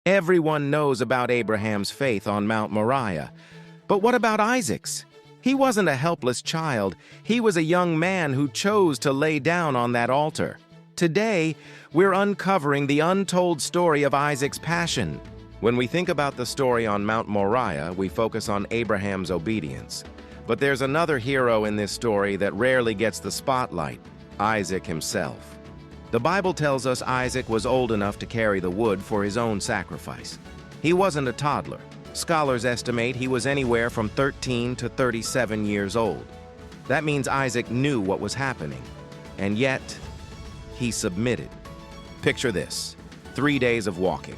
Everyone knows about Abraham's faith on Mount Moriah. But what about Isaac's? He wasn't a helpless child. He was a young man who chose to lay down on that altar. Today, we're uncovering the untold story of Isaac's passion. When we think about the story on Mount Moriah, we focus on Abraham's obedience. But there's another hero in this story that rarely gets the spotlight, Isaac himself. The Bible tells us Isaac was old enough to carry the wood for his own sacrifice. He wasn't a toddler. Scholars estimate he was anywhere from 13 to 37 years old. That means Isaac knew what was happening, and yet he submitted. Picture this: 3 days of walking.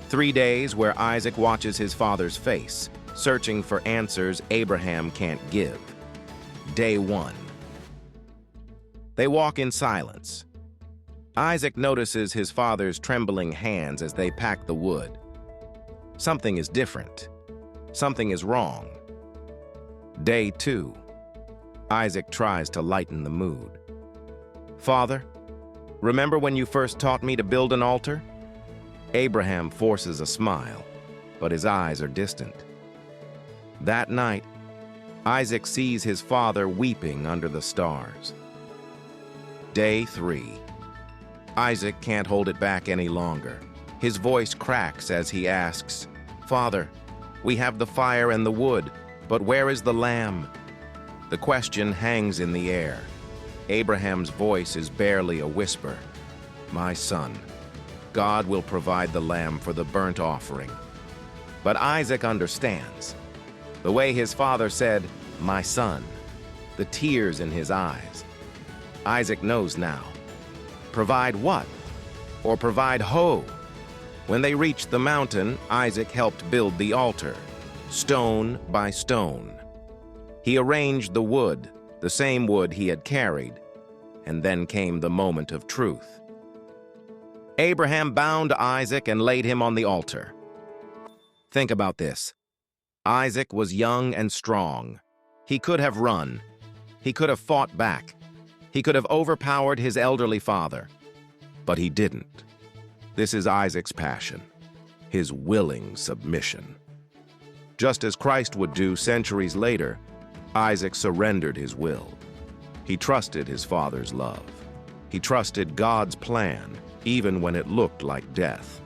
3 days where Isaac watches his father's face, searching for answers Abraham can't give. Day 1. They walk in silence. Isaac notices his father's trembling hands as they pack the wood. Something is different. Something is wrong. Day 2. Isaac tries to lighten the mood. "Father, remember when you first taught me to build an altar?" Abraham forces a smile, but his eyes are distant. That night, Isaac sees his father weeping under the stars. Day 3. Isaac can't hold it back any longer. His voice cracks as he asks, "Father, we have the fire and the wood, but where is the lamb?" The question hangs in the air. Abraham's voice is barely a whisper. "My son, God will provide the lamb for the burnt offering." But Isaac understands. The way his father said, "My son," the tears in his eyes. Isaac knows now. Provide what? Or provide who? When they reached the mountain, Isaac helped build the altar, stone by stone. He arranged the wood, the same wood he had carried, and then came the moment of truth. Abraham bound Isaac and laid him on the altar. Think about this. Isaac was young and strong. He could have run. He could have fought back. He could have overpowered his elderly father. But he didn't. This is Isaac's passion, his willing submission. Just as Christ would do centuries later, Isaac surrendered his will. He trusted his father's love. He trusted God's plan, even when it looked like death.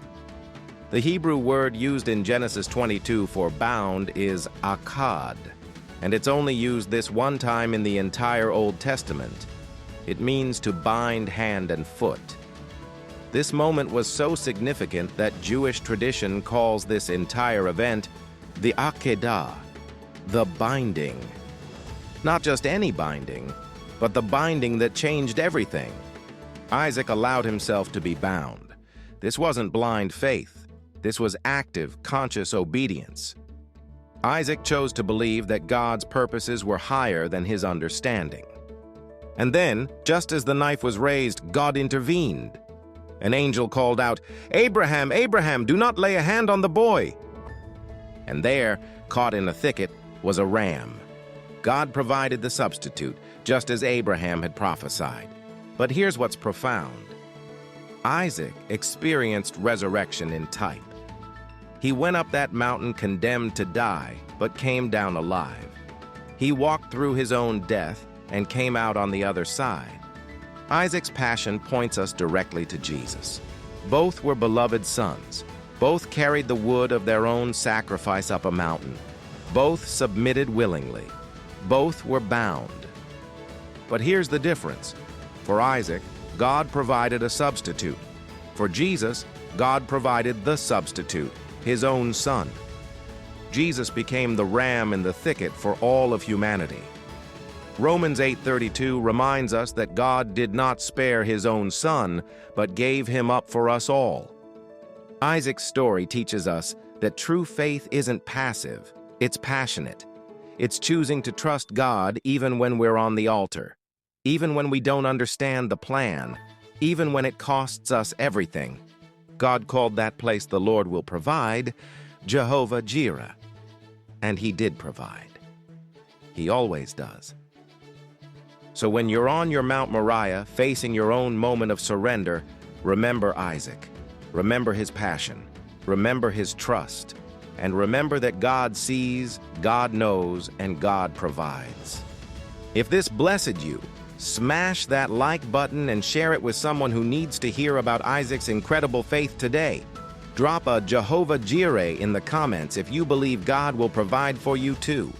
The Hebrew word used in Genesis 22 for bound is aqad, and it's only used this one time in the entire Old Testament. It means to bind hand and foot. This moment was so significant that Jewish tradition calls this entire event the Akedah, the binding. Not just any binding, but the binding that changed everything. Isaac allowed himself to be bound. This wasn't blind faith. This was active, conscious obedience. Isaac chose to believe that God's purposes were higher than his understanding. And then, just as the knife was raised, God intervened. An angel called out, "Abraham, Abraham, do not lay a hand on the boy." And there, caught in a thicket, was a ram. God provided the substitute, just as Abraham had prophesied. But here's what's profound. Isaac experienced resurrection in type. He went up that mountain condemned to die, but came down alive. He walked through his own death and came out on the other side. Isaac's passion points us directly to Jesus. Both were beloved sons. Both carried the wood of their own sacrifice up a mountain. Both submitted willingly. Both were bound. But here's the difference. For Isaac, God provided a substitute. For Jesus, God provided the substitute, his own son. Jesus became the ram in the thicket for all of humanity. Romans 8:32 reminds us that God did not spare his own son, but gave him up for us all. Isaac's story teaches us that true faith isn't passive, it's passionate. It's choosing to trust God even when we're on the altar, even when we don't understand the plan, even when it costs us everything. God called that place the Lord will provide, Jehovah Jireh. And he did provide. He always does. So when you're on your Mount Moriah, facing your own moment of surrender, remember Isaac. Remember his passion. Remember his trust, and remember that God sees, God knows, and God provides. If this blessed you, smash that like button and share it with someone who needs to hear about Isaac's incredible faith today. Drop a Jehovah Jireh in the comments if you believe God will provide for you too.